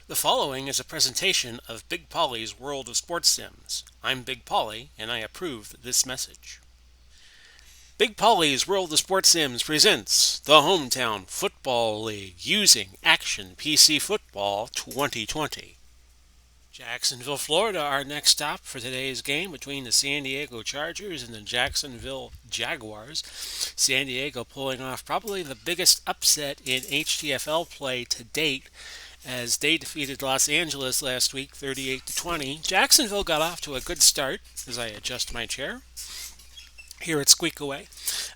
The following is a presentation of Big Polly's World of Sports Sims. I'm Big Polly, and I approve this message. Big Polly's World of Sports Sims presents the Hometown Football League using Action PC Football 2020. Jacksonville, Florida, our next stop for today's game between the San Diego Chargers and the Jacksonville Jaguars. San Diego pulling off probably the biggest upset in HTFL play to date as they defeated Los Angeles last week 38-20. Jacksonville got off to a good start as I adjust my chair here at Squeak Away.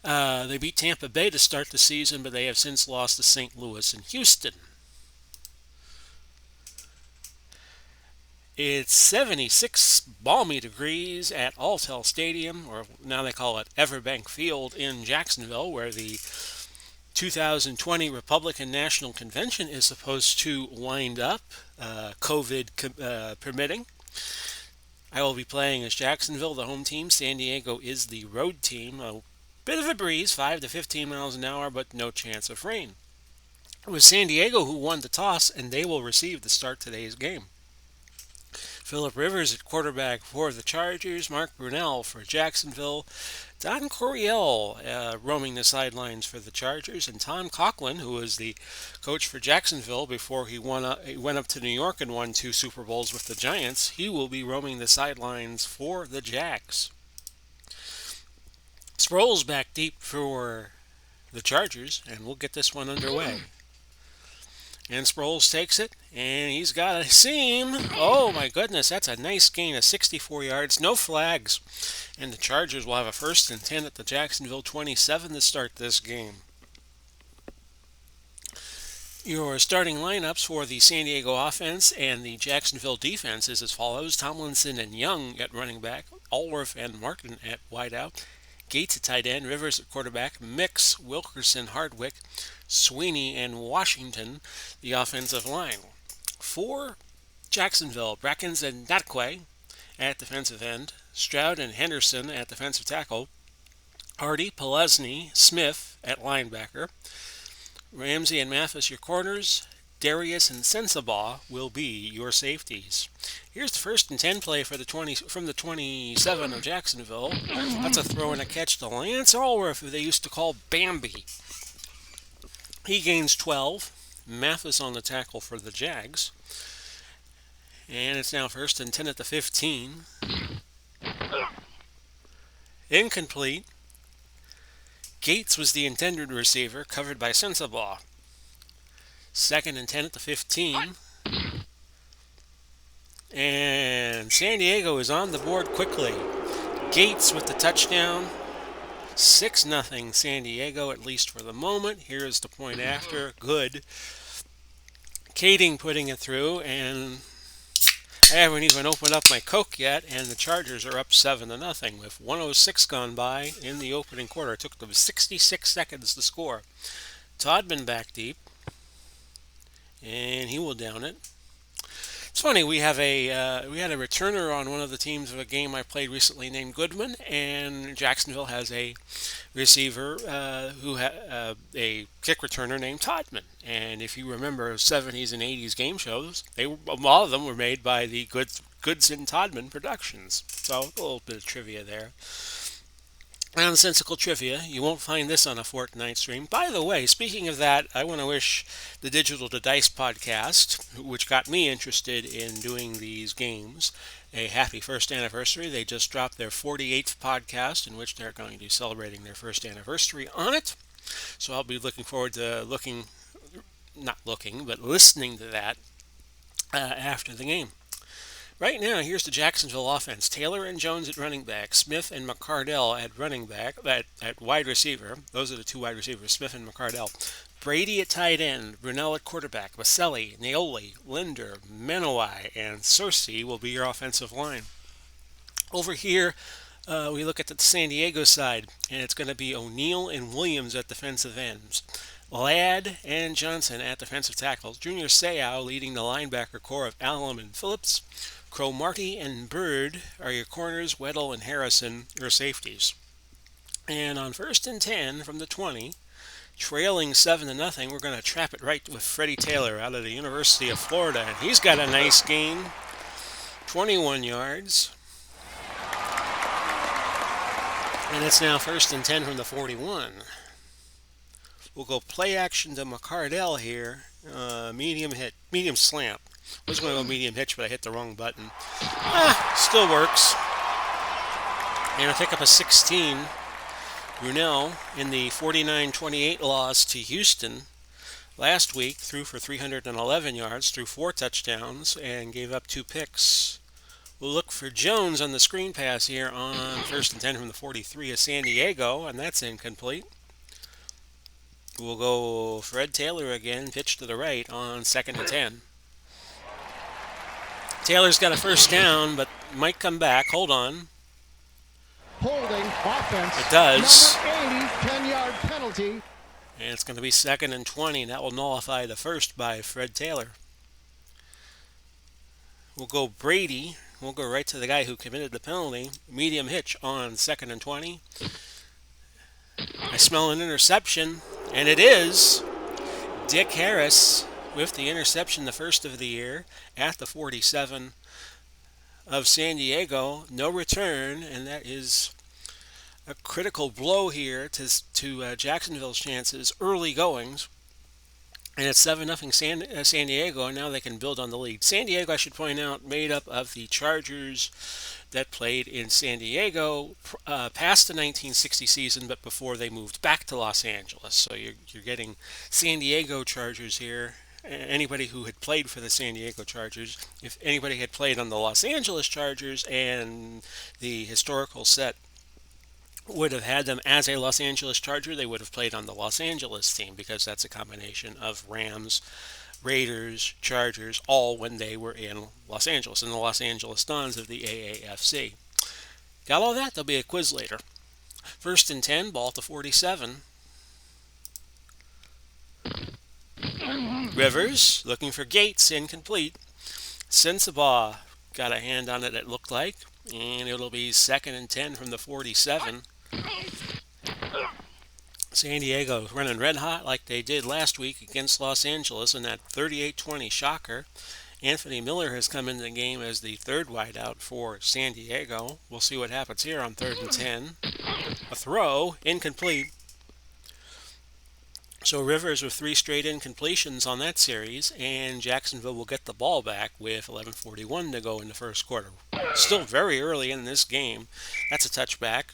They beat Tampa Bay to start the season, but they have since lost to St. Louis and Houston. It's 76 balmy degrees at Alltel Stadium, or now they call it Everbank Field in Jacksonville, where the 2020 Republican National Convention is supposed to wind up, COVID permitting. I will be playing as Jacksonville, the home team. San Diego is the road team. A bit of a breeze, 5 to 15 miles an hour, but no chance of rain. It was San Diego who won the toss, and they will receive the start today's game. Phillip Rivers at quarterback for the Chargers, Mark Brunell for Jacksonville, Don Coryell roaming the sidelines for the Chargers, and Tom Coughlin, who was the coach for Jacksonville before he went up to New York and won 2 Super Bowls with the Giants, he will be roaming the sidelines for the Jags. Sproles back deep for the Chargers, and we'll get this one underway. And Sproles takes it, and he's got a seam. Oh my goodness, that's a nice gain of 64 yards, no flags. And the Chargers will have a 1st and 10 at the Jacksonville 27 to start this game. Your starting lineups for the San Diego offense and the Jacksonville defense is as follows: Tomlinson and Young at running back, Allworth and Martin at wideout, Gates at tight end, Rivers at quarterback, Mix, Wilkerson, Hardwick, Sweeney, and Washington, the offensive line. For Jacksonville, Brackens and Natquay at defensive end, Stroud and Henderson at defensive tackle, Hardy, Pelesny, Smith at linebacker, Ramsey and Mathis your corners, Darius and Sensabaugh will be your safeties. Here's the 1st and 10 play for from the 27 of Jacksonville. That's a throw and a catch to Lance Allworth, who they used to call Bambi. He gains 12. Mathis on the tackle for the Jags. And it's now 1st and 10 at the 15. Incomplete. Gates was the intended receiver, covered by Sensabaugh. 2nd and 10 at the 15. And San Diego is on the board quickly. Gates with the touchdown. 6-0 San Diego, at least for the moment. Here's the point after. Good. Kading putting it through, and I haven't even opened up my Coke yet, and the Chargers are up 7-0 with 1:06 gone by in the opening quarter. It took them 66 seconds to score. Todman back deep, and he will down it. It's funny, we had a returner on one of the teams of a game I played recently named Goodman, and Jacksonville has a receiver a kick returner named Todman. And if you remember 70s and 80s game shows, a lot of them were made by the Goodson Todman Productions. So a little bit of trivia there. Nonsensical trivia. You won't find this on a Fortnite stream. By the way, speaking of that, I want to wish the Digital to Dice podcast, which got me interested in doing these games, a happy 1st anniversary. They just dropped their 48th podcast, in which they're going to be celebrating their 1st anniversary on it. So I'll be looking forward to listening to that after the game. Right now, here's the Jacksonville offense. Taylor and Jones at running back. Smith and McCardell at running back, at wide receiver. Those are the 2 wide receivers, Smith and McCardell. Brady at tight end. Brunell at quarterback. Maselli, Naoli, Linder, Menowai, and Searcy will be your offensive line. Over here, we look at the San Diego side, and it's going to be O'Neill and Williams at defensive ends. Ladd and Johnson at defensive tackles. Junior Seau leading the linebacker core of Allen and Phillips. Cromartie and Bird are your corners, Weddle and Harrison your safeties. And on 1st and 10 from the 20, Trailing 7-0, we're going to trap it right with Freddie Taylor out of the University of Florida. And he's got a nice gain, 21 yards. And it's now 1st and 10 from the 41. We'll go play action to McCardell here. Medium slant. I was going to go medium hitch, but I hit the wrong button. Still works. And I pick up a 16. Brunell in the 49-28 loss to Houston last week threw for 311 yards, threw 4 touchdowns, and gave up 2 picks. We'll look for Jones on the screen pass here on 1st and 10 from the 43 of San Diego, and that's incomplete. We'll go Fred Taylor again, pitch to the right on 2nd and 10. Taylor's got a first down, but might come back. Hold on. Holding offense. It does. Number 80, 10-yard penalty. And it's going to be 2nd and 20. That will nullify the first by Fred Taylor. We'll go Brady. We'll go right to the guy who committed the penalty. Medium hitch on 2nd and 20. I smell an interception, and it is Dick Harris with the interception, the first of the year, at the 47 of San Diego. No return, and that is a critical blow here to Jacksonville's chances, early goings. And it's 7-0 San Diego, and now they can build on the lead. San Diego, I should point out, made up of the Chargers that played in San Diego past the 1960 season, but before they moved back to Los Angeles. So you're getting San Diego Chargers here. Anybody who had played for the San Diego Chargers, if anybody had played on the Los Angeles Chargers and the historical set would have had them as a Los Angeles Charger, they would have played on the Los Angeles team, because that's a combination of Rams, Raiders, Chargers, all when they were in Los Angeles, in the Los Angeles Dons of the AAFC. Got all that? There'll be a quiz later. 1st and 10, ball at the 47. Rivers looking for Gates, incomplete. Sensabaugh got a hand on it, it looked like, and it'll be 2nd and 10 from the 47. San Diego running red hot like they did last week against Los Angeles in that 38-20 shocker. Anthony Miller has come into the game as the third wideout for San Diego. We'll see what happens here on 3rd and 10. A throw, incomplete. So Rivers with 3 straight incompletions on that series, and Jacksonville will get the ball back with 11:41 to go in the first quarter. Still very early in this game. That's a touchback.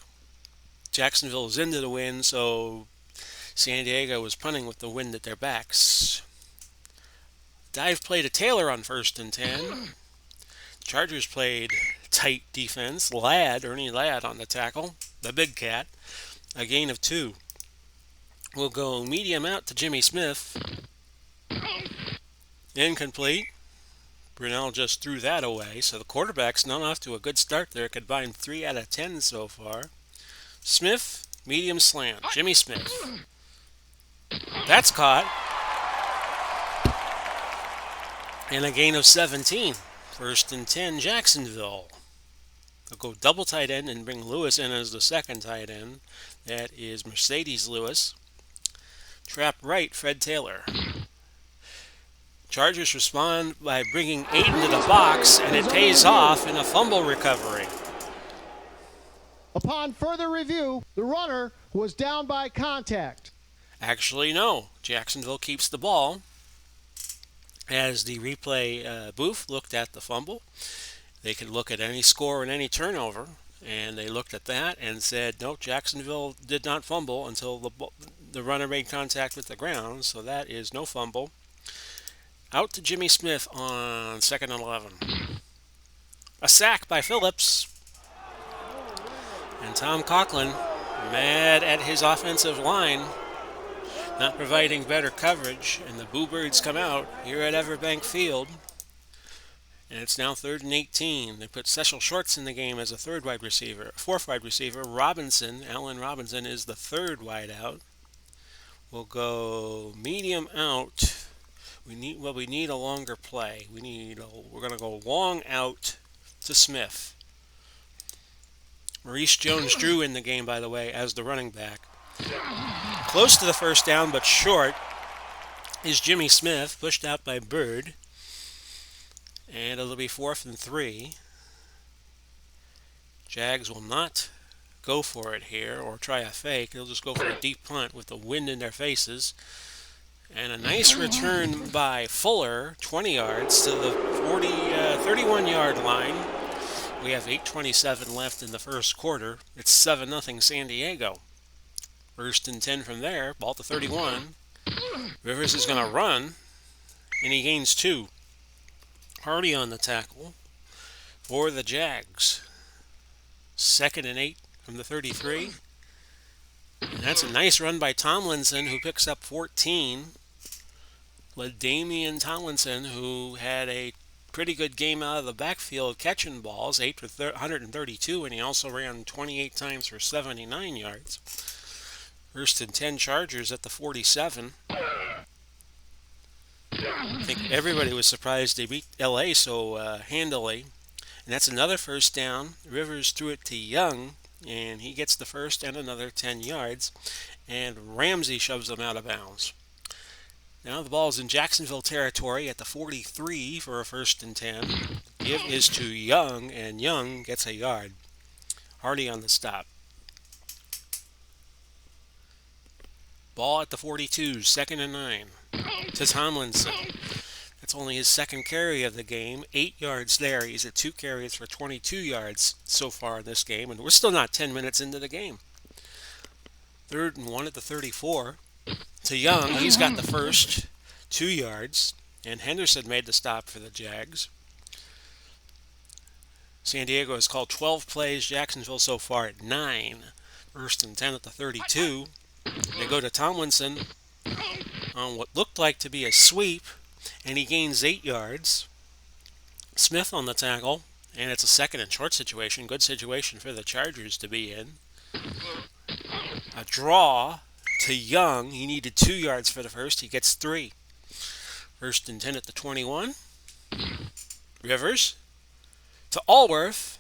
Jacksonville is into the win, so San Diego was punting with the wind at their backs. Dive play to Taylor on 1st and 10. The Chargers played tight defense. Ernie Ladd on the tackle, the big cat. A gain of 2. We'll go medium out to Jimmy Smith. Incomplete. Brunell just threw that away, so the quarterback's not off to a good start there. Combined 3 out of 10 so far. Smith, medium slant. Jimmy Smith. That's caught. And a gain of 17. 1st and 10, Jacksonville. They'll go double tight end and bring Lewis in as the second tight end. That is Mercedes Lewis. Trap right, Fred Taylor. Chargers respond by bringing 8 into the box, and it pays off in a fumble recovery. Upon further review, the runner was down by contact. Actually, no. Jacksonville keeps the ball. As the replay booth looked at the fumble, they could look at any score and any turnover, and they looked at that and said, no, Jacksonville did not fumble until the runner made contact with the ground, so that is no fumble. Out to Jimmy Smith on 2nd and 11. A sack by Phillips. And Tom Coughlin, mad at his offensive line, not providing better coverage, and the Boo Birds come out here at Everbank Field. And it's now 3rd and 18. They put Cecil Shorts in the game as a fourth wide receiver. Allen Robinson is the third wide out. We'll go medium out. We need a longer play. We're going to go long out to Smith. Maurice Jones-Drew in the game, by the way, as the running back. Close to the first down, but short, is Jimmy Smith, pushed out by Bird. And it'll be 4th and 3. Jags will not go for it here or try a fake. They'll just go for a deep punt with the wind in their faces. And a nice return by Fuller, 20 yards to the 31-yard line. We have 8:27 left in the first quarter. It's 7-0 San Diego. 1st and 10 from there, ball to 31. Rivers is going to run, and he gains 2. Hardy on the tackle for the Jags. 2nd and 8 from the 33. And that's a nice run by Tomlinson, who picks up 14. LaDainian Tomlinson, who had a pretty good game out of the backfield catching balls, 8 for 132, and he also ran 28 times for 79 yards. 1st and 10 Chargers at the 47. I think everybody was surprised they beat LA so handily. And that's another first down. Rivers threw it to Young, and he gets the first and another 10 yards. And Ramsey shoves them out of bounds. Now the ball's in Jacksonville territory at the 43 for a 1st and 10. Give is to Young, and Young gets a yard. Hardy on the stop. Ball at the 42, 2nd and 9. To Tomlinson. That's only his 2nd carry of the game. 8 yards there. He's at 2 carries for 22 yards so far in this game, and we're still not 10 minutes into the game. 3rd and 1 at the 34. To Young, he's got the first 2 yards, and Henderson made the stop for the Jags. San Diego has called 12 plays, Jacksonville so far at 9. 1st and 10 at the 32. They go to Tomlinson on what looked like to be a sweep, and he gains 8 yards. Smith on the tackle, and it's a 2nd and short situation. Good situation for the Chargers to be in. A draw to Young. He needed 2 yards for the first. He gets 3. 1st and 10 at the 21. Rivers to Allworth.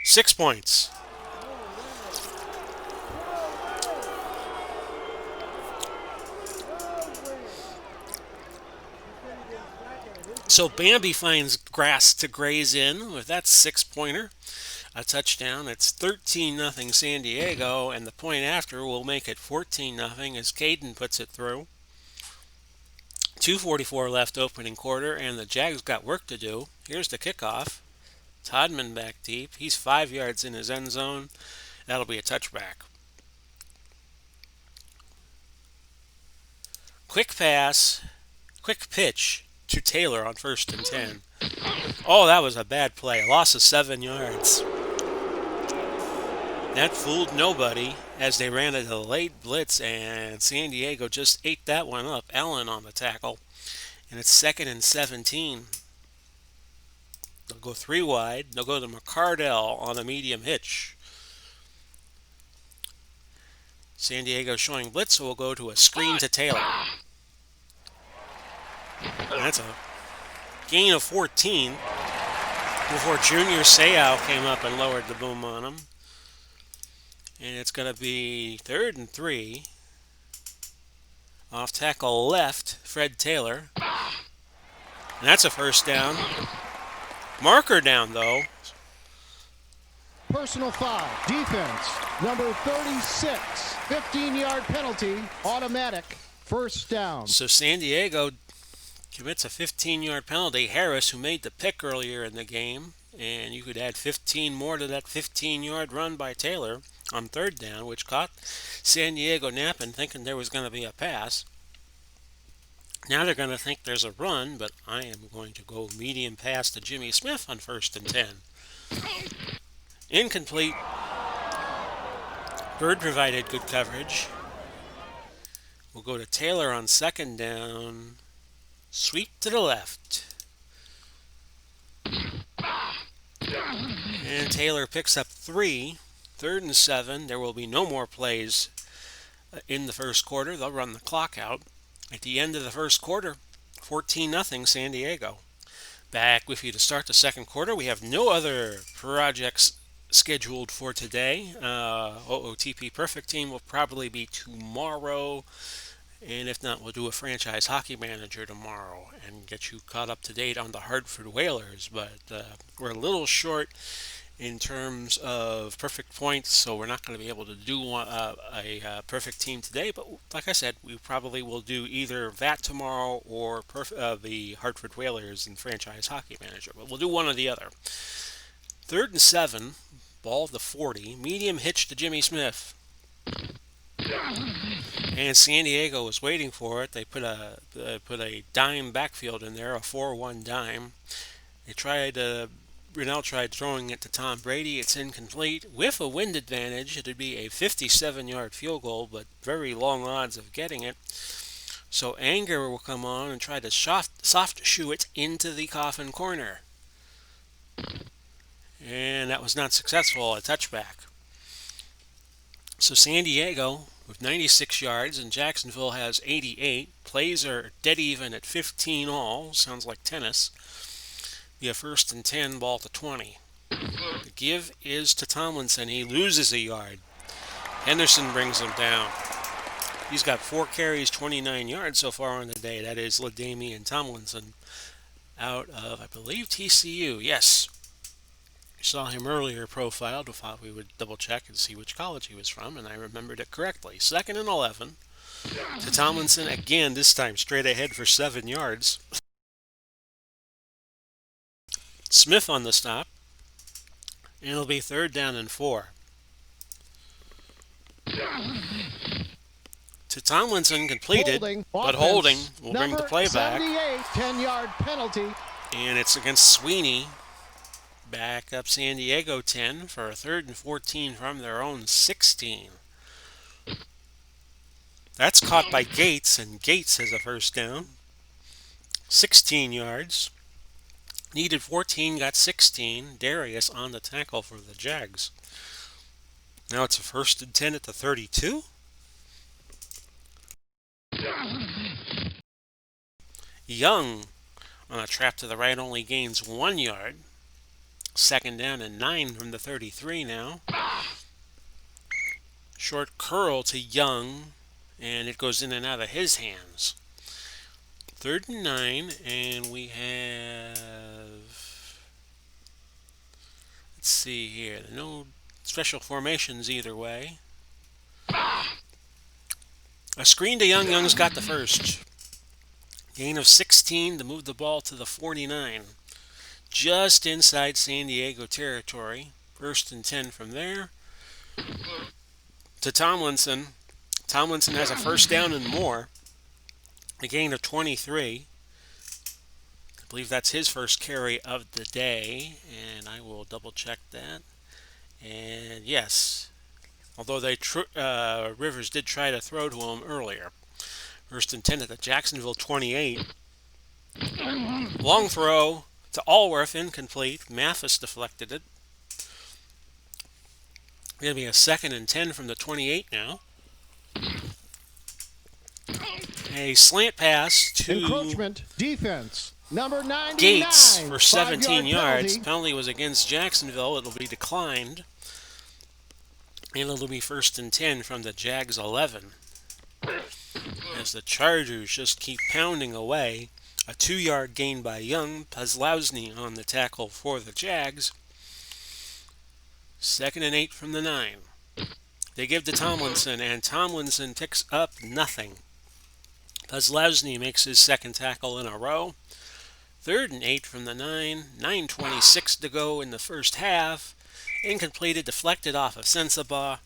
6 points. So Bambi finds grass to graze in with that 6-pointer. A touchdown. It's 13-0 San Diego, and the point after will make it 14-0 as Caden puts it through. 2:44 left opening quarter, and the Jags got work to do. Here's the kickoff. Todman back deep. He's 5 yards in his end zone. That'll be a touchback. Quick pass, quick pitch to Taylor on 1st and 10. Oh, that was a bad play. A loss of 7 yards. That fooled nobody as they ran a late blitz, and San Diego just ate that one up. Allen on the tackle, and it's 2nd and 17. They'll go 3 wide. They'll go to McCardell on a medium hitch. San Diego showing blitz, so we'll go to a screen to Taylor. And that's a gain of 14 before Junior Seau came up and lowered the boom on him. And it's going to be 3rd and 3. Off tackle left, Fred Taylor. And that's a first down. Marker down, though. Personal foul. Defense. Number 36. 15-yard penalty. Automatic. 1st down. So San Diego commits a 15-yard penalty. Harris, who made the pick earlier in the game, and you could add 15 more to that 15-yard run by Taylor on 3rd down, which caught San Diego napping, thinking there was going to be a pass. Now they're going to think there's a run, but I am going to go medium pass to Jimmy Smith on 1st and 10. Incomplete. Bird provided good coverage. We'll go to Taylor on 2nd down. Sweep to the left. And Taylor picks up 3. 3rd and 7. There will be no more plays in the first quarter. They'll run the clock out. At the end of the first quarter, 14-0 San Diego. Back with you to start the second quarter. We have no other projects scheduled for today. OOTP Perfect Team will probably be tomorrow. And if not, we'll do a franchise hockey manager tomorrow and get you caught up to date on the Hartford Whalers. But we're a little short in terms of perfect points, so we're not going to be able to do a perfect team today. But like I said, we probably will do either that tomorrow or the Hartford Whalers and franchise hockey manager. But we'll do one or the other. 3rd and 7, ball of the 40, medium hitch to Jimmy Smith. And San Diego was waiting for it. They put a dime backfield in there, a 4-1 dime. Brunel tried throwing it to Tom Brady. It's incomplete. With a wind advantage, it'd be a 57-yard field goal, but very long odds of getting it. So Anger will come on and try to soft shoe it into the coffin corner. And that was not successful, a touchback. So San Diego with 96 yards and Jacksonville has 88. Plays are dead even at 15 all. Sounds like tennis. Be a 1st and 10, ball to 20. The give is to Tomlinson. He loses a yard. Henderson brings him down. He's got 4 carries, 29 yards so far on the day. That is LaDainian Tomlinson out of, I believe, TCU. Yes. We saw him earlier profiled. We thought we would double check and see which college he was from, and I remembered it correctly. 2nd and 11 to Tomlinson again, this time straight ahead for 7 yards. Smith on the stop, and it'll be 3rd down and 4. To Tomlinson, completed, but holding will bring the play back. 10-yard penalty. And it's against Sweeney. Back up San Diego 10 for a 3rd and 14 from their own 16. That's caught by Gates, and Gates has a 1st down. 16 yards. Needed 14, got 16. Darius on the tackle for the Jags. Now it's a 1st and 10 at the 32. Young on a trap to the right only gains 1 yard. 2nd down and 9 from the 33 now. Short curl to Young, and it goes in and out of his hands. 3rd and 9, and we have, let's see here, no special formations either way. A screen to Young. Young's got the first. Gain of 16 to move the ball to the 49. Just inside San Diego territory. 1st and 10 from there. To Tomlinson. Tomlinson has a 1st down and more. A gain of 23. I believe that's his first carry of the day, and I will double check that. And yes, although Rivers did try to throw to him earlier. 1st and 10 at the Jacksonville 28. Long throw to Allworth, incomplete. Mathis deflected it. Going to be a 2nd and 10 from the 28 now. A slant pass to encroachment defense. Number 99, Gates for 17 yards. Penalty. Penalty was against Jacksonville. It'll be declined. And it'll be 1st and 10 from the Jags 11. As the Chargers just keep pounding away. A 2-yard gain by Young. Pazlowski on the tackle for the Jags. 2nd and 8 from the 9. They give to Tomlinson, and Tomlinson picks up nothing. Pazlowski makes his 2nd tackle in a row. 3rd and 8 from the 9. 9:26 to go in the first half. Incompleted, deflected off of Sensabaugh.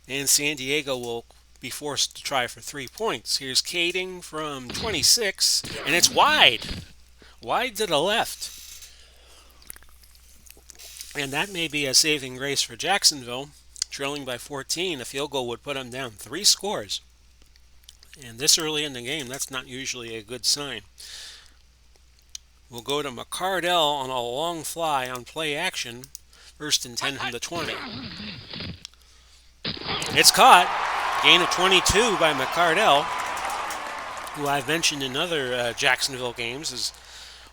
And San Diego will be forced to try for 3 points. Here's Kading from 26, and it's wide. Wide to the left. And that may be a saving grace for Jacksonville. Trailing by 14, a field goal would put them down 3 scores. And this early in the game, that's not usually a good sign. We'll go to McCardell on a long fly on play action. 1st and 10 from the 20. It's caught. Gain of 22 by McCardell, who I've mentioned in other Jacksonville games,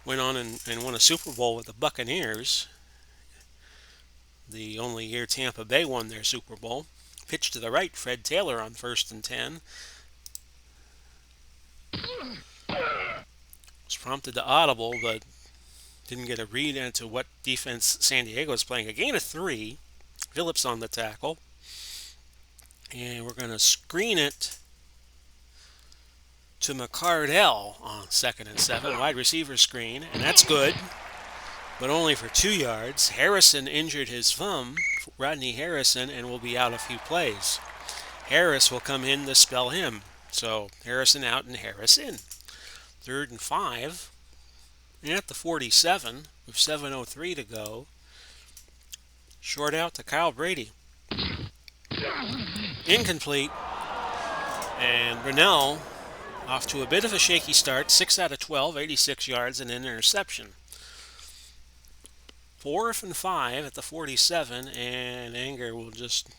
went on and won a Super Bowl with the Buccaneers. the only year Tampa Bay won their Super Bowl. Pitch to the right, Fred Taylor on 1st and 10. Was prompted to audible, but didn't get a read into what defense San Diego is playing. A gain of 3. Phillips on the tackle. And we're going to screen it to McCardell on 2nd and 7. Wide receiver screen, and that's good, but only for 2 yards. Harrison injured his thumb, Rodney Harrison, and will be out a few plays. Harris will come in to spell him. So Harrison out and Harris in. 3rd and 5. And at the 47, with 7:03 to go, short out to Kyle Brady. Incomplete. And Brunell off to a bit of a shaky start. 6 out of 12, 86 yards and an interception. 4th and 5 at the 47, and Anger will just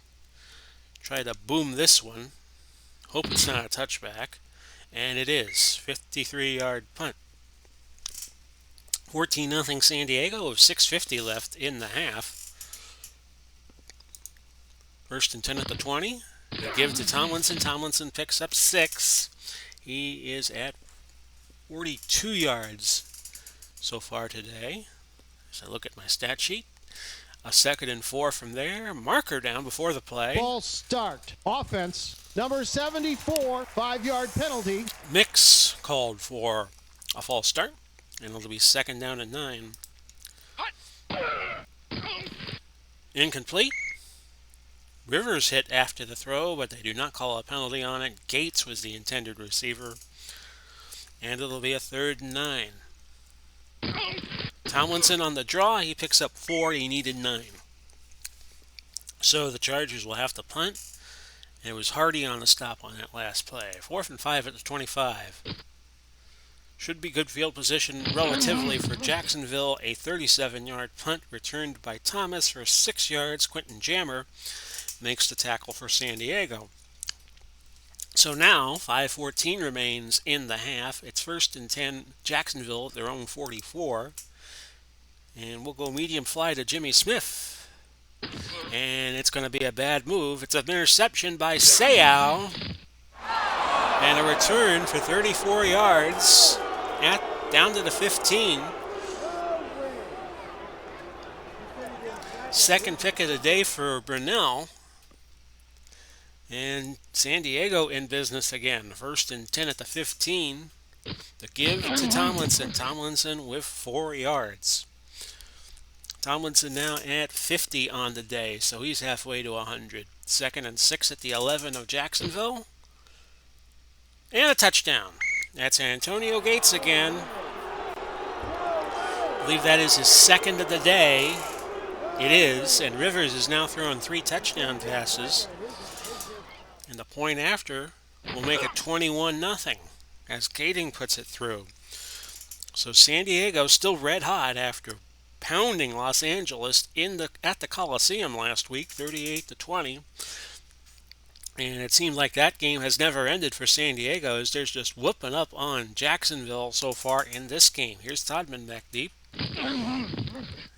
try to boom this one. Hope it's not a touchback. And it is. 53-yard punt. 14-0 San Diego with 6:50 left in the half. 1st and 10 at the 20. They give to Tomlinson. Tomlinson picks up 6. He is at 42 yards so far today. As I look at my stat sheet. A 2nd and 4 from there. Marker down before the play. Ball start. Offense, number 74, 5-yard penalty. Mix called for a false start. And it'll be 2nd down and 9. Incomplete. Rivers hit after the throw, but they do not call a penalty on it. Gates was the intended receiver. And it'll be a 3rd and 9. Tomlinson on the draw. He picks up 4. He needed 9. So the Chargers will have to punt. And it was Hardy on the stop on that last play. 4th and 5 at the 25. Should be good field position relatively for Jacksonville. A 37-yard punt returned by Thomas for 6 yards. Quentin Jammer makes the tackle for San Diego. So now 5:14 remains in the half. It's 1st and 10 Jacksonville at their own 44. And we'll go medium fly to Jimmy Smith. And it's going to be a bad move. It's an interception by Seau. And a return for 34 yards down to the 15. 2nd pick of the day for Brunell. And San Diego in business again. 1st and 10 at the 15. The give to Tomlinson. Tomlinson with 4 yards. Tomlinson now at 50 on the day, so he's halfway to 100. 2nd and 6 at the 11 of Jacksonville. And a touchdown. That's Antonio Gates again. I believe that is his 2nd of the day. It is, and Rivers is now throwing 3 touchdown passes. And the point after will make it 21-0 as Gating puts it through. So San Diego still red hot after pounding Los Angeles at the Coliseum last week, 38-20. And it seemed like that game has never ended for San Diego as they're just whooping up on Jacksonville so far in this game. Here's Todman back deep.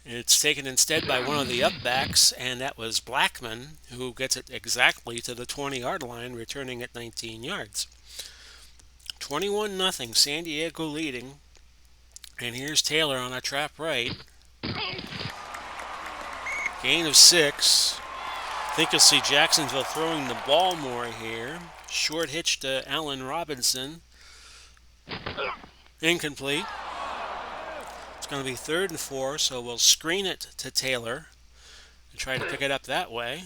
It's taken instead by one of the upbacks, and that was Blackman, who gets it exactly to the 20-yard line, returning at 19 yards. 21-0, San Diego leading. And here's Taylor on a trap right. Gain of 6. I think you'll see Jacksonville throwing the ball more here. Short hitch to Allen Robinson. Incomplete. It's going to be 3rd and 4, so we'll screen it to Taylor and try to pick it up that way.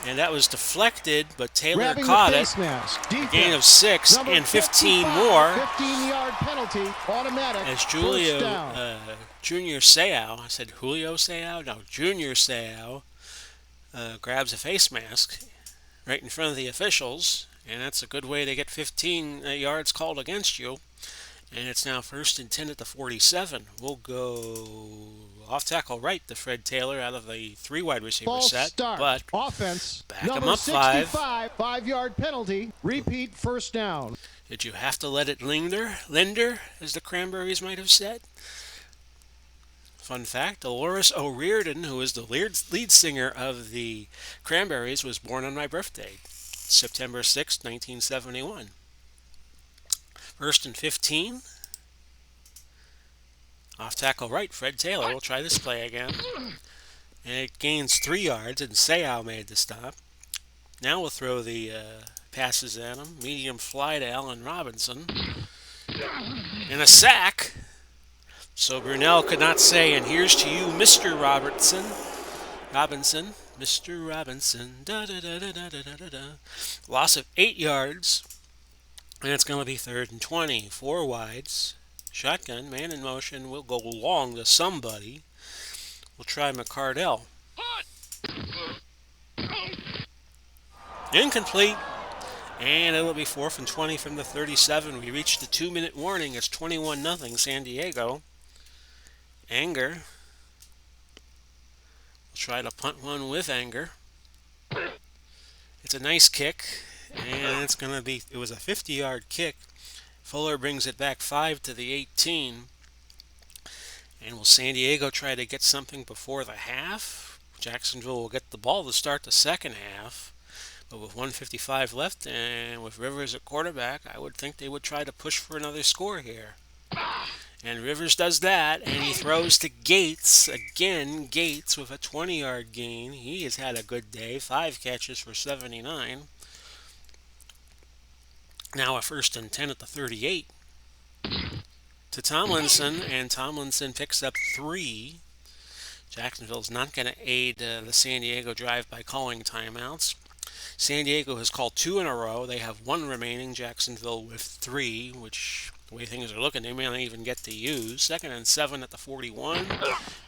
And that was deflected, but Taylor caught it. Gain of 6 and 15 more. 15-yard penalty, automatic. As Junior Seau, I said Julio Seau? No, Junior Seau grabs a face mask right in front of the officials. And that's a good way to get 15 yards called against you. And it's now 1st and 10 at the 47. We'll go off tackle right to Fred Taylor out of the 3 wide receiver False set. Start. But offense, back him number up 5. 5-yard penalty. Repeat 1st down. Did you have to let it linger, as the Cranberries might have said? Fun fact, Dolores O'Riordan, who is the lead singer of the Cranberries, was born on my birthday, September 6, 1971. First and 15. Off tackle right, Fred Taylor will try this play again. And it gains 3 yards, and Seau made the stop. Now we'll throw the passes at him. Medium fly to Allen Robinson. And a sack. So Brunell could not say, and here's to you, Mr. Robinson. Mr. Robinson. Da, da, da, da, da, da, da, da. Loss of 8 yards. And it's going to be 3rd and 20. 4 wides. Shotgun, man in motion. We'll go long to somebody. We'll try McCardell. Incomplete. And it'll be 4th and 20 from the 37. We reached the 2-minute warning. It's 21-0 San Diego. Anger. We'll try to punt one with Anger. It's a nice kick. And it's going to be, it was a 50-yard kick. Fuller brings it back 5 to the 18. And will San Diego try to get something before the half? Jacksonville will get the ball to start the second half. But with 1:55 left and with Rivers at quarterback, I would think they would try to push for another score here. And Rivers does that, and he throws to Gates. Again, Gates with a 20-yard gain. He has had a good day. 5 catches for 79. Now a 1st and 10 at the 38. To Tomlinson, and Tomlinson picks up 3. Jacksonville's not going to aid the San Diego drive by calling timeouts. San Diego has called 2 in a row. They have 1 remaining. Jacksonville with 3, which, the way things are looking, they may not even get to use. 2nd and 7 at the 41.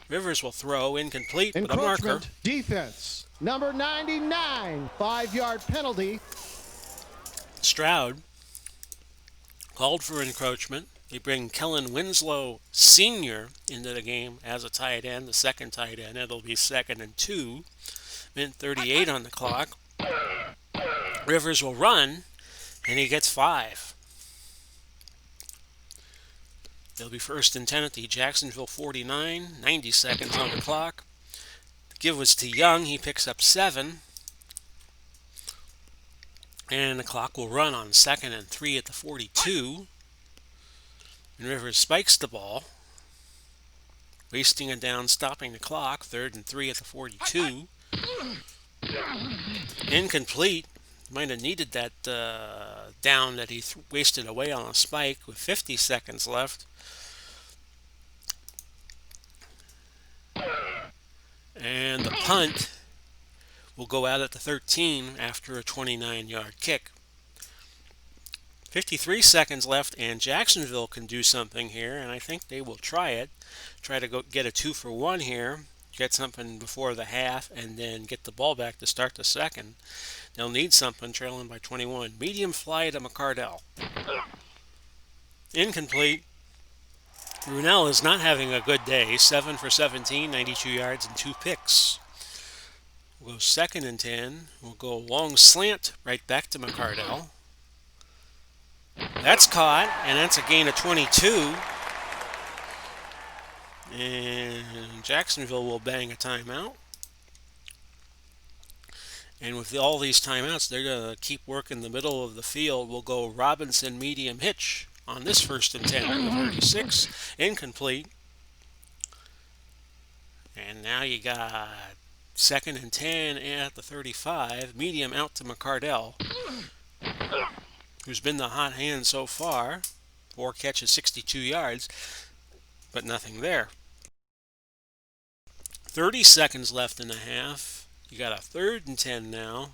Rivers will throw, incomplete, with a marker. Defense, number 99, 5-yard penalty. Stroud called for encroachment. They bring Kellen Winslow Sr. into the game as a tight end, the second tight end. It'll be 2nd and 2. Minute 38 on the clock. Rivers will run, and he gets 5. It'll be 1st and 10 at the Jacksonville 49. 90 seconds on the clock. The give was to Young. He picks up 7. And the clock will run on 2nd and 3 at the 42. And Rivers spikes the ball, wasting a down, stopping the clock. 3rd and 3 at the 42. Incomplete. Might have needed that down that he wasted away on a spike with 50 seconds left. And the punt will go out at the 13 after a 29-yard kick. 53 seconds left, and Jacksonville can do something here, and I think they will try it. Try to go get a 2-for-1 here, get something before the half, and then get the ball back to start the second. They'll need something, trailing by 21. Medium fly to McCardell. Incomplete. Brunell is not having a good day. 7 for 17, 92 yards, and 2 picks. We'll go 2nd and 10. We'll go long slant right back to McCardell. That's caught, and that's a gain of 22. And Jacksonville will bang a timeout. And with all these timeouts, they're going to keep working the middle of the field. We'll go Robinson medium hitch on this 1st and 10 at the 36. Incomplete. And now you got 2nd and 10 at the 35. Medium out to McCardell, who's been the hot hand so far. 4 catches, 62 yards, but nothing there. 30 seconds left in the half. You got a 3rd and 10 now.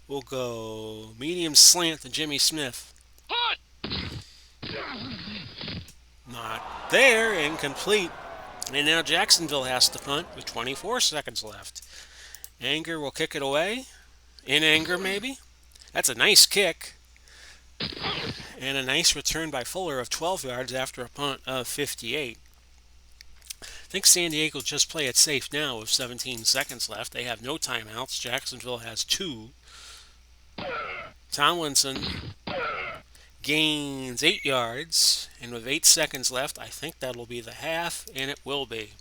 We'll go medium slant to Jimmy Smith. Not there, incomplete. And now Jacksonville has to punt with 24 seconds left. Anger will kick it away. In anger, maybe. That's a nice kick. And a nice return by Fuller of 12 yards after a punt of 58. I think San Diego just play it safe now with 17 seconds left. They have no timeouts. Jacksonville has 2. Tomlinson gains 8 yards. And with 8 seconds left, I think that'll be the half, and it will be.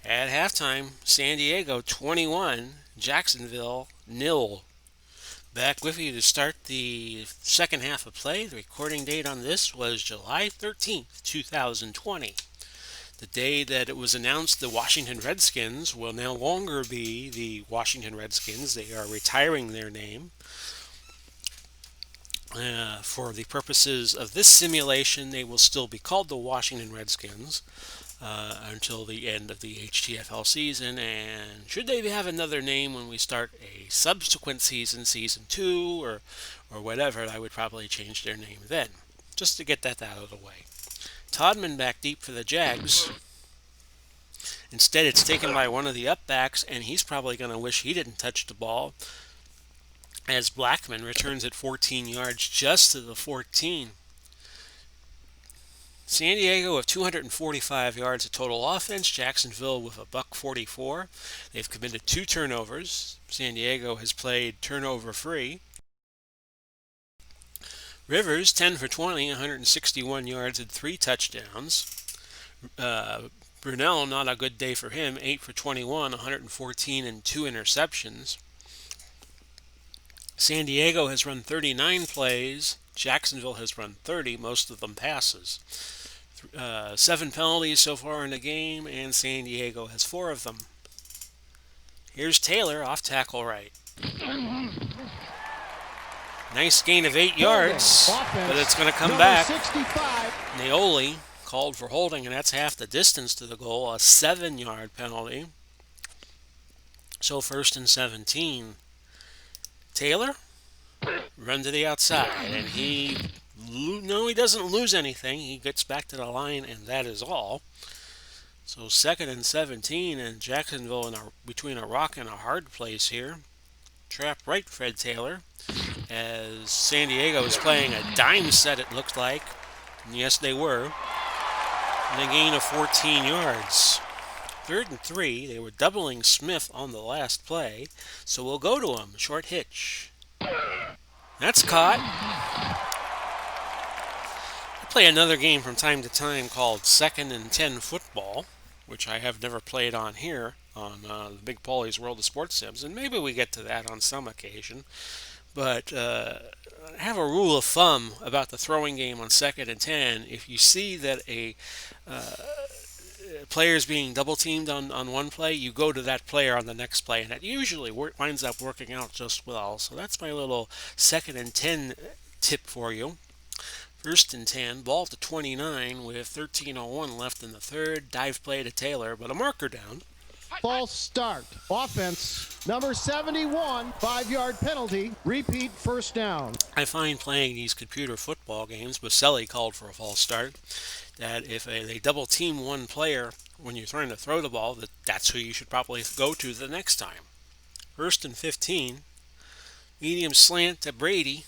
At halftime, San Diego 21, Jacksonville 0. Back with you to start the second half of play. The recording date on this was July 13th, 2020. The day that it was announced the Washington Redskins will no longer be the Washington Redskins. They are retiring their name. For the purposes of this simulation, they will still be called the Washington Redskins until the end of the HTFL season. And should they have another name when we start a subsequent season, season 2 or whatever, I would probably change their name then, just to get that out of the way. Todman back deep for the Jags. Instead, it's taken by one of the upbacks, and he's probably going to wish he didn't touch the ball, as Blackman returns it 14 yards just to the 14. San Diego with 245 yards of total offense, Jacksonville with a buck 44. They've committed 2 turnovers. San Diego has played turnover free. Rivers 10 for 20, 161 yards and 3 touchdowns. Brunell, not a good day for him, 8 for 21, 114 and 2 interceptions. San Diego has run 39 plays. Jacksonville has run 30, most of them passes. 7 penalties so far in the game, and San Diego has 4 of them. Here's Taylor off tackle right. Nice gain of 8 yards, but it's going to come back. 65. Naoli called for holding, and that's half the distance to the goal, a 7-yard penalty. So 1st and 17. Taylor, run to the outside, and he doesn't lose anything. He gets back to the line, and that is all. So 2nd and 17, and Jacksonville between a rock and a hard place here. Trap right, Fred Taylor, as San Diego is playing a dime set, it looked like. And yes, they were. And a gain of 14 yards. 3rd and 3, they were doubling Smith on the last play, so we'll go to him. Short hitch. That's caught. I play another game from time to time called 2nd and 10 football, which I have never played on here on the Big Paulie's World of Sports Sims, and maybe we get to that on some occasion. But I have a rule of thumb about the throwing game on 2nd and 10. If you see that a player is being double teamed on one play, you go to that player on the next play, and that usually winds up working out just well. So that's my little 2nd and 10 tip for you. 1st and 10, ball to 29 with 13:01 left in the third. Dive play to Taylor, but a marker down. False start. Offense. Number 71, 5-yard penalty. Repeat, first down. I find playing these computer football games, Boselli called for a false start, that if they double team one player when you're trying to throw the ball, that's who you should probably go to the next time. 1st and 15, medium slant to Brady.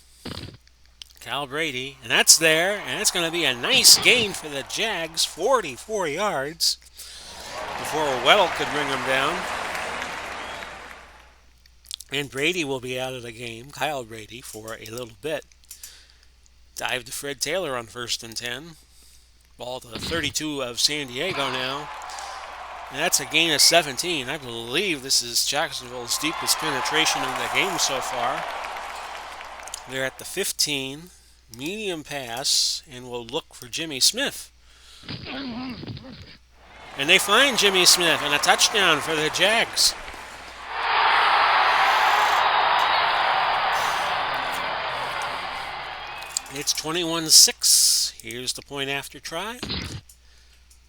Cal Brady, and that's there, and it's going to be a nice gain for the Jags, 44 yards, before Weddle could bring him down. And Brady will be out of the game, Kyle Brady, for a little bit. Dive to Fred Taylor on 1st and 10. Ball to 32 of San Diego now. And that's a gain of 17. I believe this is Jacksonville's deepest penetration in the game so far. They're at the 15. Medium pass, and we'll look for Jimmy Smith. And they find Jimmy Smith, and a touchdown for the Jags. It's 21-6. Here's the point after try.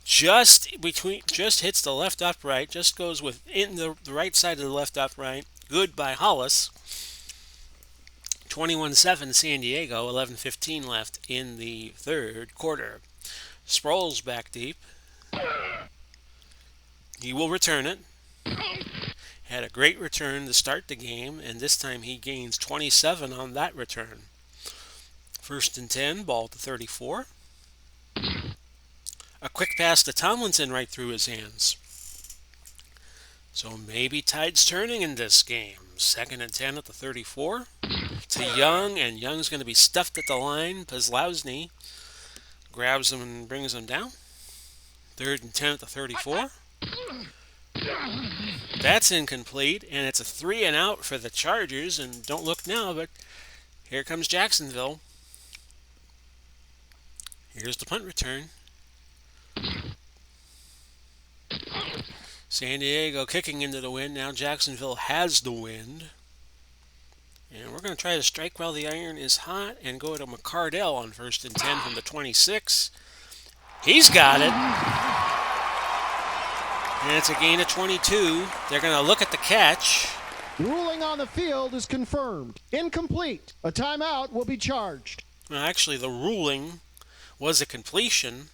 Just hits the left upright, just goes within the right side of the left upright. Good by Hollis. 21-7 San Diego, 11:15 left in the third quarter. Sproles back deep. He will return it. Had a great return to start the game, and this time he gains 27 on that return. 1st and 10, ball to 34. A quick pass to Tomlinson right through his hands. So maybe tide's turning in this game. 2nd and 10 at the 34. To Young, and Young's going to be stuffed at the line. Pazlowski grabs him and brings him down. 3rd and 10 at the 34. That's incomplete, and it's a 3-and-out for the Chargers. And don't look now, but here comes Jacksonville. Here's the punt return. San Diego kicking into the wind. Now Jacksonville has the wind. And we're going to try to strike while the iron is hot and go to McCardell on 1st and 10 from the 26. He's got it. And it's a gain of 22. They're going to look at the catch. Ruling on the field is confirmed. Incomplete. A timeout will be charged. Well, actually, the ruling was a completion,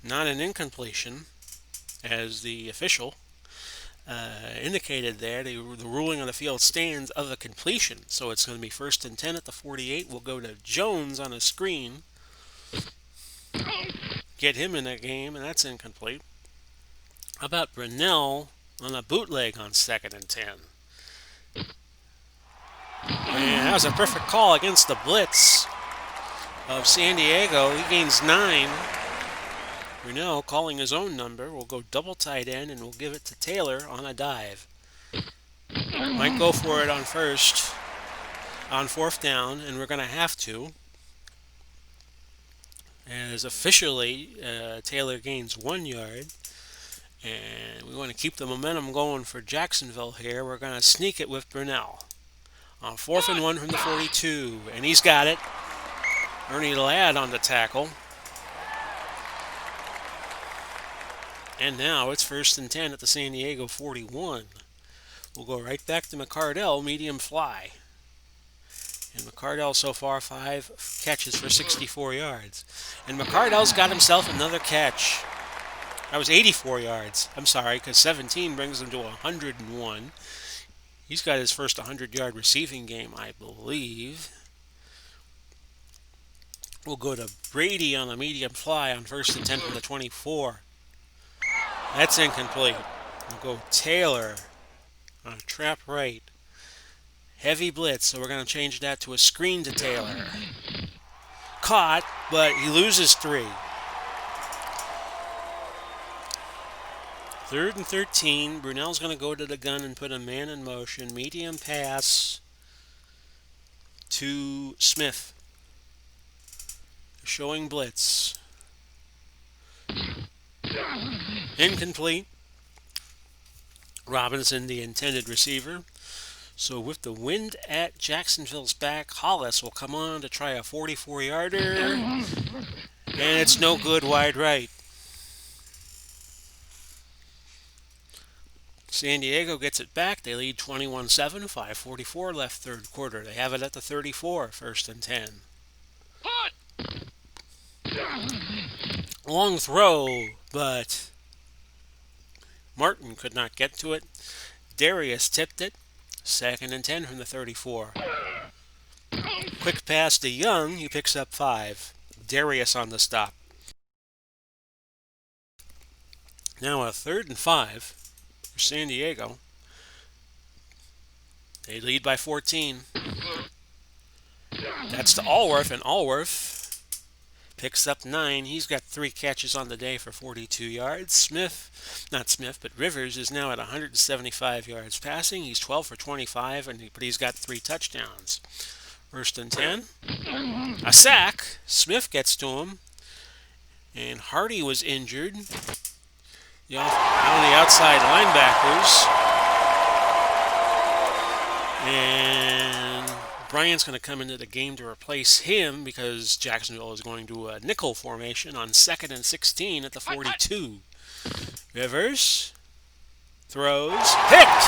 not an incompletion, as the official indicated there. The ruling on the field stands of a completion. So it's going to be 1st and 10 at the 48. We'll go to Jones on a screen. Get him in that game, and that's incomplete. How about Brunell on a bootleg on 2nd and 10? And that was a perfect call against the blitz of San Diego. He gains 9. Brunell calling his own number. We'll go double tight end, and we'll give it to Taylor on a dive. Might go for it on 4th down, and we're going to have to. As officially, Taylor gains 1 yard. And we want to keep the momentum going for Jacksonville here. We're going to sneak it with Brunell. On 4th and 1 from the 42. And he's got it. Ernie Ladd on the tackle. And now it's 1st and 10 at the San Diego 41. We'll go right back to McCardell, medium fly. And McCardell so far 5 catches for 64 yards. And McCardell's got himself another catch. That was 84 yards. I'm sorry, because 17 brings him to 101. He's got his first 100-yard receiving game, I believe. We'll go to Brady on a medium fly on 1st and 10 from the 24. That's incomplete. We'll go Taylor on a trap right. Heavy blitz, so we're going to change that to a screen to Taylor. Caught, but he loses 3. 3rd and 13. Brunell's going to go to the gun and put a man in motion. Medium pass to Smith. Showing blitz. Incomplete. Robinson, the intended receiver. So with the wind at Jacksonville's back, Hollis will come on to try a 44-yarder. And it's no good wide right. San Diego gets it back. They lead 21-7, 5:44 left third quarter. They have it at the 34, 1st and 10. Long throw, but Martin could not get to it. Darius tipped it. 2nd and 10 from the 34. Quick pass to Young. He picks up 5. Darius on the stop. Now a 3rd and 5 for San Diego. They lead by 14. That's to Allworth, and Allworth picks up 9. He's got 3 catches on the day for 42 yards. Rivers is now at 175 yards passing. He's 12 for 25, but he's got 3 touchdowns. 1st and 10. A sack. Smith gets to him. And Hardy was injured. One of the outside linebackers. And Bryant's going to come into the game to replace him because Jacksonville is going to a nickel formation on 2nd and 16 at the 42. Rivers throws. Picked!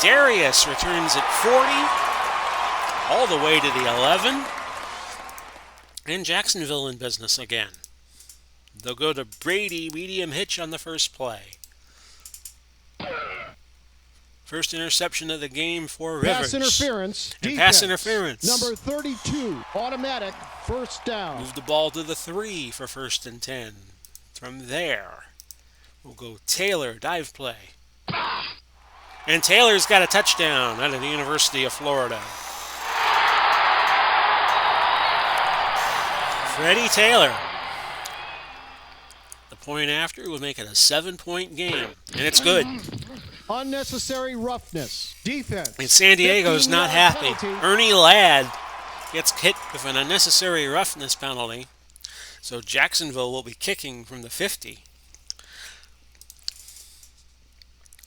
Darius returns at 40. All the way to the 11. And Jacksonville in business again. They'll go to Brady, medium hitch on the first play. First interception of the game for Rivers. Pass interference. And pass interference. Number 32, automatic, 1st down. Move the ball to the 3 for 1st and 10. From there, we'll go Taylor, dive play. And Taylor's got a touchdown out of the University of Florida. Freddie Taylor. point after will make it a 7-point game, and it's good. Unnecessary roughness. Defense. And San Diego's not 15-yard happy. penalty. Ernie Ladd gets hit with an unnecessary roughness penalty, so Jacksonville will be kicking from the 50.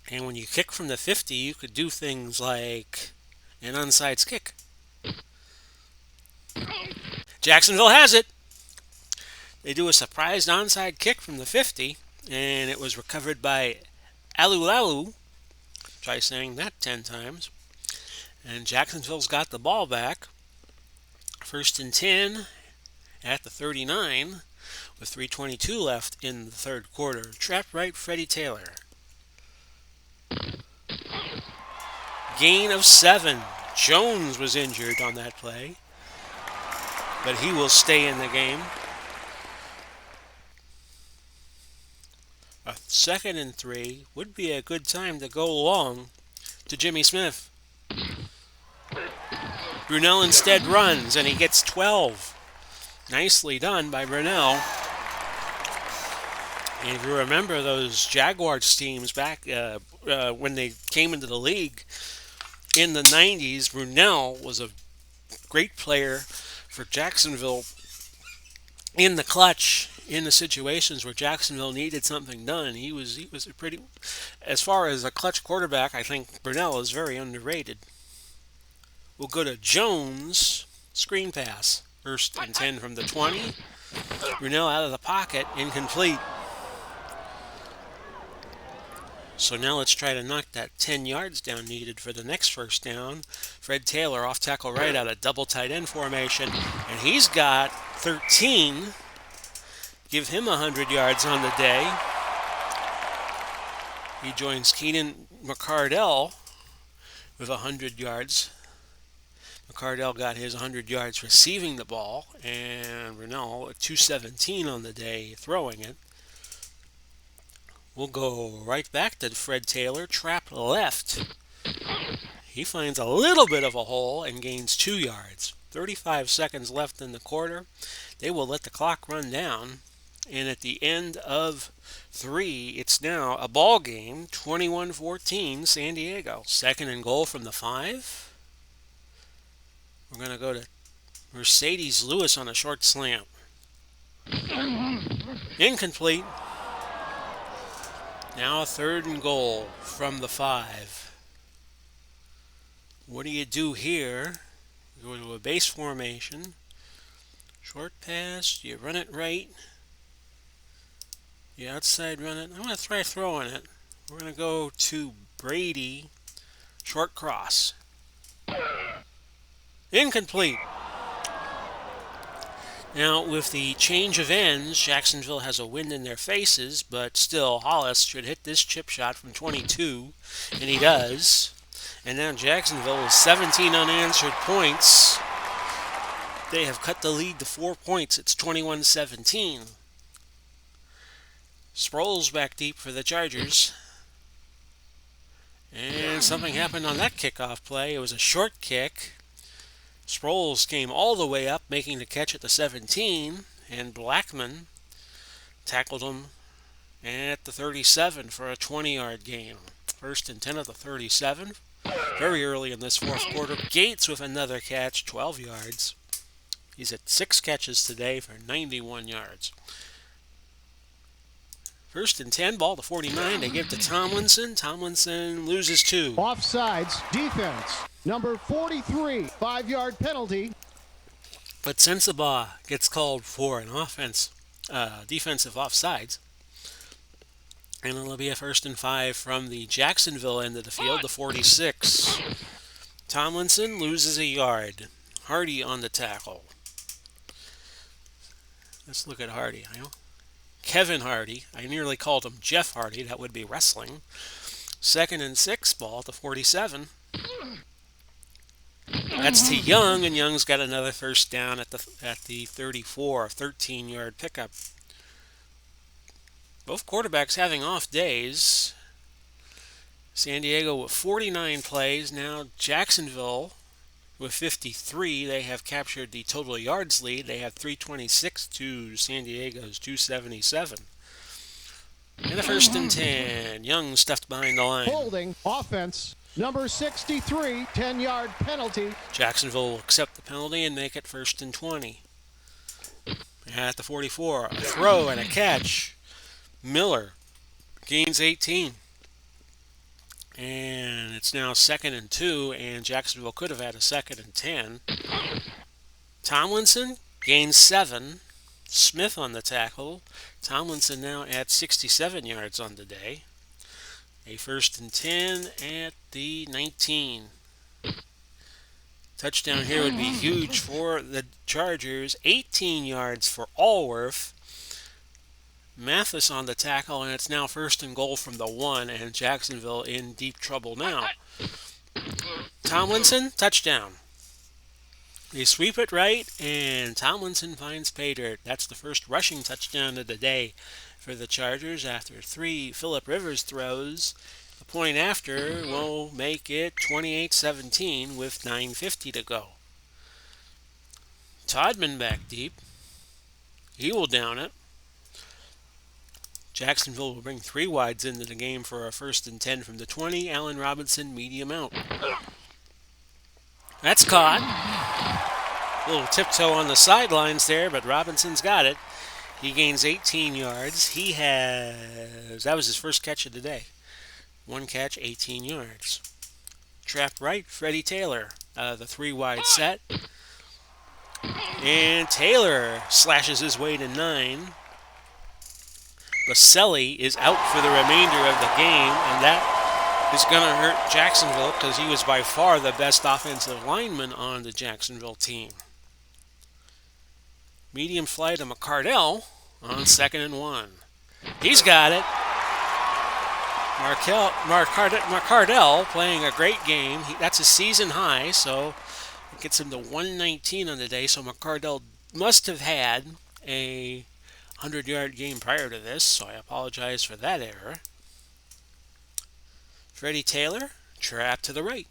And when you kick from the 50, you could do things like an onside kick. Jacksonville has it. They do a surprised onside kick from the 50, and it was recovered by Alulalu. Try saying that 10 times. And Jacksonville's got the ball back. 1st and 10 at the 39 with 3:22 left in the third quarter. Trap right, Freddie Taylor. Gain of 7. Jones was injured on that play, but he will stay in the game. A 2nd and 3 would be a good time to go long to Jimmy Smith. Brunell instead runs, and he gets 12. Nicely done by Brunell. And if you remember those Jaguars teams back when they came into the league in the 90s, Brunell was a great player for Jacksonville in the clutch, in the situations where Jacksonville needed something done. He was a pretty, as far as a clutch quarterback, I think Brunell is very underrated. We'll go to Jones, screen pass. 1st and 10 from the 20. Brunell out of the pocket, incomplete. So now let's try to knock that 10 yards down needed for the next first down. Fred Taylor off tackle right out of double tight end formation, and he's got 13. Give him 100 yards on the day. He joins Keenan McCardell with 100 yards. McCardell got his 100 yards receiving the ball, and Brunell at 217 on the day throwing it. We'll go right back to Fred Taylor, trap left. He finds a little bit of a hole and gains 2 yards. 35 seconds left in the quarter. They will let the clock run down. And at the end of 3, it's now a ball game, 21-14, San Diego. 2nd and goal from the 5. We're going to go to Mercedes Lewis on a short slant. Incomplete. Now a 3rd and goal from the 5. What do you do here? You go to a base formation. Short pass. You run it right. You outside run it. I'm going to try throwing it. We're going to go to Brady. Short cross. Incomplete. Now, with the change of ends, Jacksonville has a wind in their faces, but still, Hollis should hit this chip shot from 22, and he does. And now Jacksonville with 17 unanswered points. They have cut the lead to 4 points. It's 21-17. Sproles back deep for the Chargers. And something happened on that kickoff play. It was a short kick. Sproles came all the way up, making the catch at the 17, and Blackman tackled him at the 37 for a 20-yard gain. 1st and 10 at the 37. Very early in this fourth quarter, Gates with another catch, 12 yards. He's at 6 catches today for 91 yards. 1st and 10, ball to 49. They give to Tomlinson. Tomlinson loses 2. Offsides, defense. Number 43, 5-yard penalty. But Sensabaugh gets called for an defensive offsides. And it'll be a 1st and 5 from the Jacksonville end of the field, the 46. Tomlinson loses a yard. Hardy on the tackle. Let's look at Hardy. Kevin Hardy. I nearly called him Jeff Hardy. That would be wrestling. 2nd and 6, ball at the 47. That's to Young, and Young's got another first down at the 34, 13-yard pickup. Both quarterbacks having off days. San Diego with 49 plays. Now Jacksonville with 53. They have captured the total yards lead. They have 326 to San Diego's 277. And a first and 10. Young stuffed behind the line. Holding offense. Number 63, 10-yard penalty. Jacksonville will accept the penalty and make it first and 20. At the 44, a throw and a catch. Miller gains 18. And it's now second and 2, and Jacksonville could have had a second and 10. Tomlinson gains 7. Smith on the tackle. Tomlinson now at 67 yards on the day. A first and 10 at the 19. Touchdown here would be huge for the Chargers. 18 yards for Allworth. Mathis on the tackle, and it's now first and goal from the 1, and Jacksonville in deep trouble now. Tomlinson, touchdown. They sweep it right, and Tomlinson finds pay dirt. That's the first rushing touchdown of the day for the Chargers after 3 Phillip Rivers throws. The point after will make it 28-17 with 9:50 to go. Todman back deep. He will down it. Jacksonville will bring 3 wides into the game for a first and 10 from the 20. Allen Robinson, medium out. That's caught. A little tiptoe on the sidelines there, but Robinson's got it. He gains 18 yards. That was his first catch of the day. 1 catch, 18 yards. Trap right, Freddie Taylor. The 3 wide set. And Taylor slashes his way to 9. Baselli is out for the remainder of the game, and that is going to hurt Jacksonville because he was by far the best offensive lineman on the Jacksonville team. Medium fly to McCardell on 2nd and 1. He's got it. McCardell playing a great game. That's a season high, so it gets him to 119 on the day. So McCardell must have had a 100-yard game prior to this, so I apologize for that error. Freddie Taylor, trap to the right.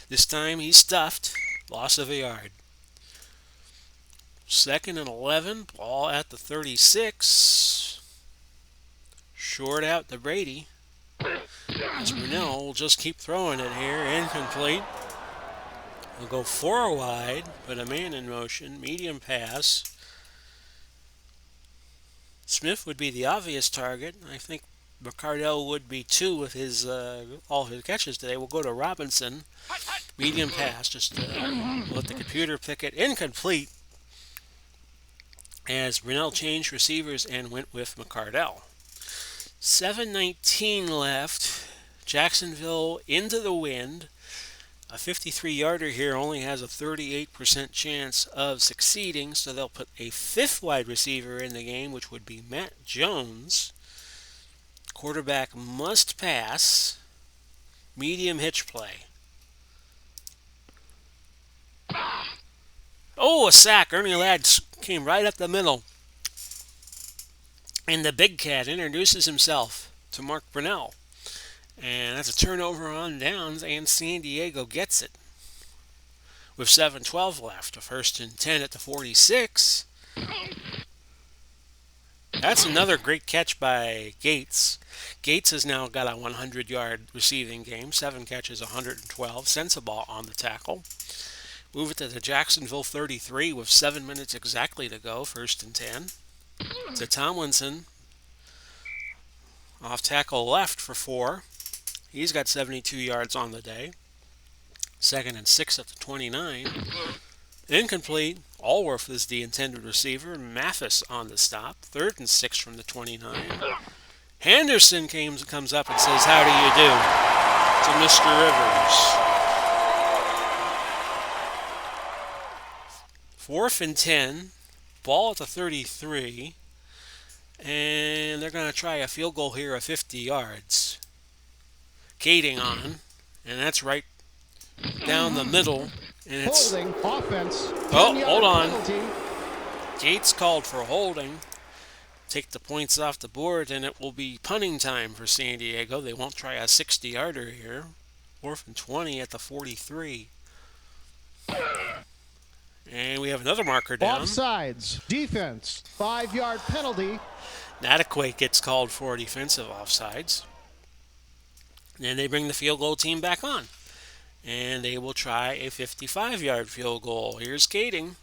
This time he's stuffed. Loss of a yard. 2nd and 11, ball at the 36. Short out to Brady. As Brunell will just keep throwing it here. Incomplete. We'll go 4 wide, put a man in motion. Medium pass. Smith would be the obvious target. I think McCardell would be too with his all his catches today. We'll go to Robinson. Medium pass. Just let the computer pick it. Incomplete. As Brunell changed receivers and went with McCardell. 7:19 left. Jacksonville into the wind. A 53-yarder here only has a 38% chance of succeeding, so they'll put a 5th wide receiver in the game, which would be Matt Jones. Quarterback must pass. Medium hitch play. Oh, a sack. Ernie Ladd came right up the middle. And the big cat introduces himself to Mark Brunell. And that's a turnover on downs, and San Diego gets it. With 7:12 left, a first and 10 at the 46. That's another great catch by Gates. Gates has now got a 100-yard receiving game. 7 catches, 112. Sensabaugh on the tackle. Move it to the Jacksonville 33 with 7 minutes exactly to go. First and 10. To Tomlinson. Off tackle left for 4. He's got 72 yards on the day. 2nd and 6 at the 29. Incomplete. Allworth is the intended receiver. Mathis on the stop. 3rd and 6 from the 29. Henderson comes up and says, "How do you do?" to Mr. Rivers. 4th and 10. Ball at the 33. And they're going to try a field goal here of 50 yards. Gating on. And that's right down the middle. And it's Holding offense. Oh, hold on. Penalty. Gates called for holding. Take the points off the board, and it will be punting time for San Diego. They won't try a 60-yarder here. 4th and 20 at the 43. And we have another marker down. Offsides. Defense. 5-yard penalty. Inadequate gets called for defensive offsides. Then they bring the field goal team back on. And they will try a 55-yard field goal. Here's Kading.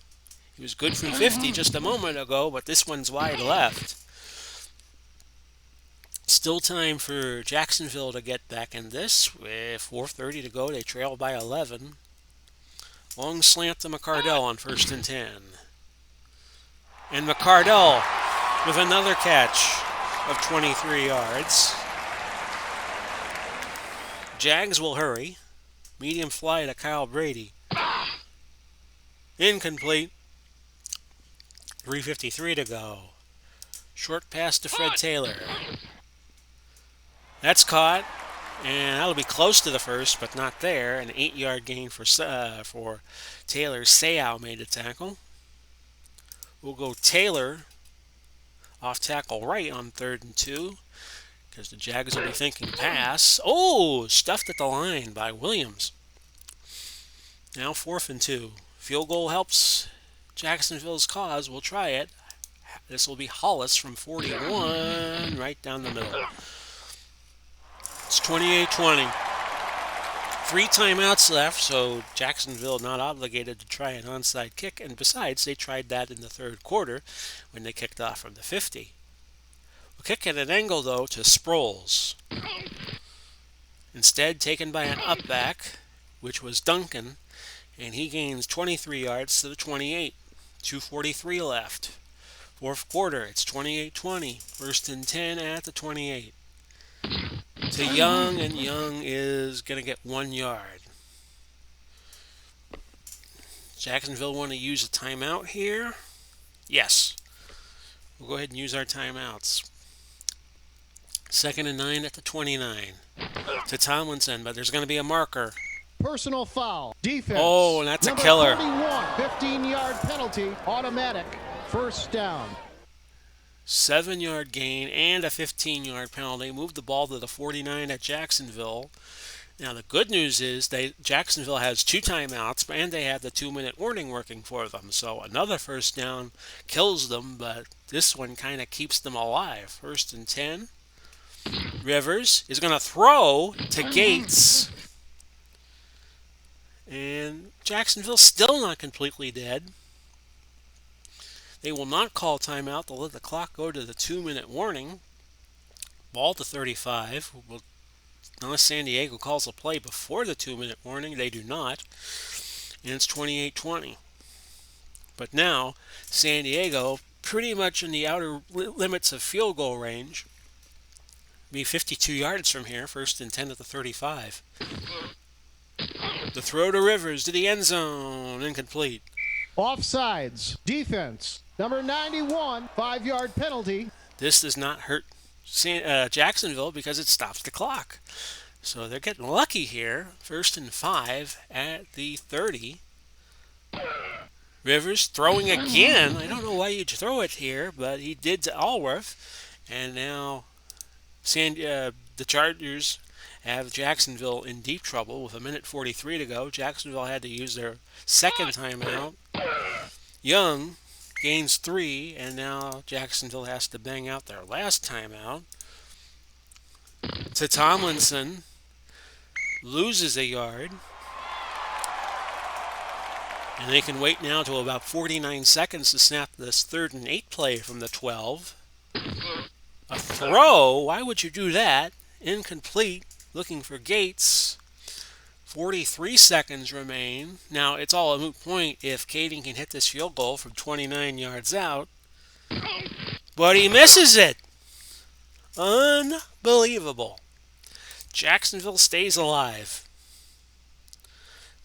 He was good from 50 just a moment ago, but this one's wide left. Still time for Jacksonville to get back in this. With 4:30 to go, they trail by 11. Long slant to McCardell on 1st and 10. And McCardell with another catch of 23 yards. Jags will hurry. Medium fly to Kyle Brady. Incomplete. 3:53 to go. Short pass to Fred Taylor. That's caught, and that'll be close to the first, but not there. An 8-yard gain for Taylor. Seau made the tackle. We'll go Taylor off tackle right on 3rd and 2, because the Jags will be thinking pass. Oh, stuffed at the line by Williams. Now 4th and 2. Field goal helps Jacksonville's cause. We'll try it. This will be Hollis from 41, right down the middle. It's 28-20. 3 timeouts left, so Jacksonville not obligated to try an onside kick, and besides, they tried that in the 3rd quarter when they kicked off from the 50. We'll kick at an angle, though, to Sproles. Instead, taken by an up-back, which was Duncan, and he gains 23 yards to the 28. 2:43 left. 4th quarter, it's 28-20. 1st and 10 at the 28. To Young, and Young is going to get 1 yard. Jacksonville want to use a timeout here? Yes. We'll go ahead and use our timeouts. 2nd and 9 at the 29. To Tomlinson, but there's going to be a marker. Personal foul. Defense. Oh, and that's Number a killer. 31, 15-yard penalty. Automatic. 1st down. 7-yard gain and a 15-yard penalty. Moved the ball to the 49 at Jacksonville. Now the good news is Jacksonville has 2 timeouts, and they have the 2-minute warning working for them. So another 1st down kills them, but this one kind of keeps them alive. 1st and 10. Rivers is going to throw to Gates. And Jacksonville's still not completely dead. They will not call timeout. They'll let the clock go to the 2-minute warning. Ball to 35. Unless San Diego calls a play before the 2-minute warning, they do not. And it's 28-20. But now, San Diego, pretty much in the outer limits of field goal range, be 52 yards from here, 1st and 10 at the 35. The throw to Rivers to the end zone, incomplete. Offsides. Defense. Number 91, 5-yard penalty. This does not hurt Jacksonville because it stops the clock. So they're getting lucky here. 1st and 5 at the 30. Rivers throwing again. I don't know why you'd throw it here, but he did to Allworth. And now the Chargers have Jacksonville in deep trouble with 1:43 to go. Jacksonville had to use their 2nd timeout. Young gains 3, and now Jacksonville has to bang out their last timeout. To Tomlinson, loses a yard. And they can wait now to about 49 seconds to snap this 3rd and 8 play from the 12. A throw? Why would you do that? Incomplete. Looking for Gates. 43 seconds remain. Now, it's all a moot point if Kading can hit this field goal from 29 yards out. But he misses it. Unbelievable. Jacksonville stays alive.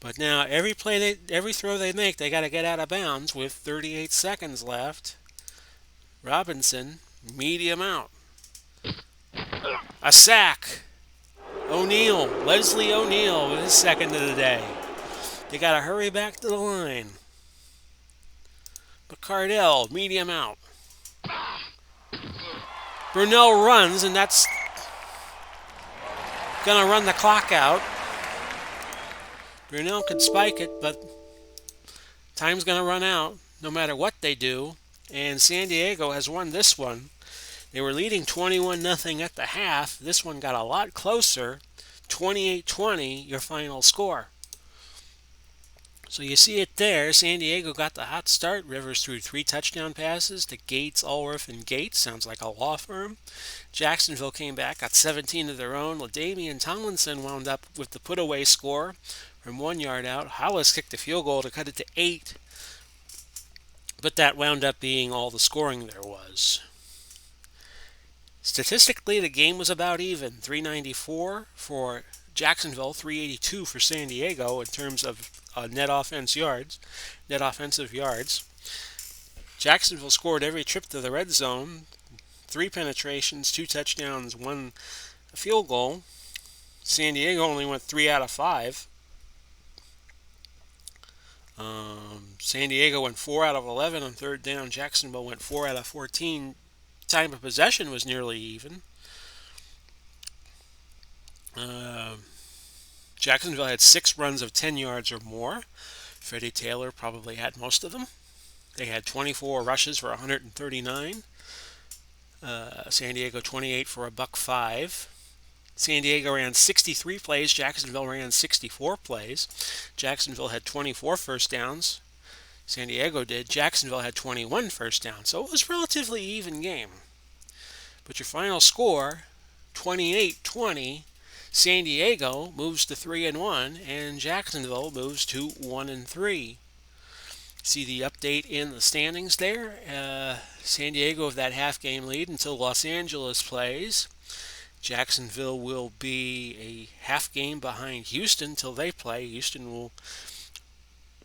But now, every throw they make, they got to get out of bounds with 38 seconds left. Robinson, medium out. A sack. Leslie O'Neal with his 2nd of the day. They got to hurry back to the line. McCardell, medium out. Brunell runs, and that's going to run the clock out. Brunell could spike it, but time's going to run out no matter what they do. And San Diego has won this one. They were leading 21-0 at the half. This one got a lot closer. 28-20, your final score. So you see it there. San Diego got the hot start. Rivers threw 3 touchdown passes to Gates, Allworth, and Gates. Sounds like a law firm. Jacksonville came back, got 17 of their own. LaDainian Tomlinson wound up with the put-away score from 1 yard out. Hollis kicked a field goal to cut it to 8. But that wound up being all the scoring there was. Statistically, the game was about even. 394 for Jacksonville, 382 for San Diego in terms of net offensive yards. Jacksonville scored every trip to the red zone. 3 penetrations, 2 touchdowns, 1 field goal. San Diego only went 3 out of 5. San Diego went 4 out of 11 on third down. Jacksonville went 4 out of 14. Time of possession was nearly even. Jacksonville had 6 runs of 10 yards or more. Freddie Taylor probably had most of them. They had 24 rushes for 139. San Diego 28 for $105. San Diego ran 63 plays. Jacksonville ran 64 plays. Jacksonville had 24 first downs. San Diego did. Jacksonville had 21 first downs. So it was a relatively even game. But your final score, 28-20, San Diego moves to 3-1, and Jacksonville moves to 1-3. See the update in the standings there. San Diego with that half-game lead until Los Angeles plays. Jacksonville will be a half game behind Houston till they play. Houston will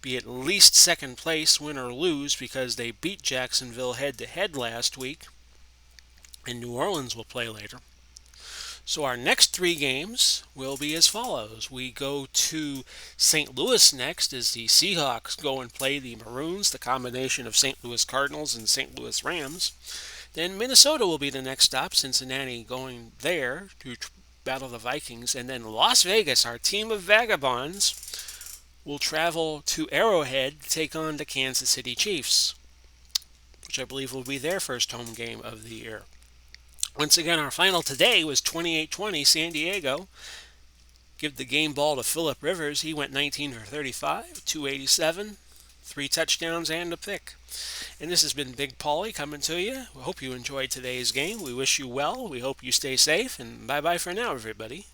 be at least second place, win or lose, because they beat Jacksonville head-to-head last week. And New Orleans will play later. So our next 3 games will be as follows. We go to St. Louis next as the Seahawks go and play the Maroons, the combination of St. Louis Cardinals and St. Louis Rams. Then Minnesota will be the next stop, Cincinnati going there to battle the Vikings. And then Las Vegas, our team of vagabonds, will travel to Arrowhead to take on the Kansas City Chiefs, which I believe will be their first home game of the year. Once again, our final today was 28-20 San Diego. Give the game ball to Phillip Rivers. He went 19 for 35, 287, 3 touchdowns and a pick. And this has been Big Paulie coming to you. We hope you enjoyed today's game. We wish you well. We hope you stay safe. And bye-bye for now, everybody.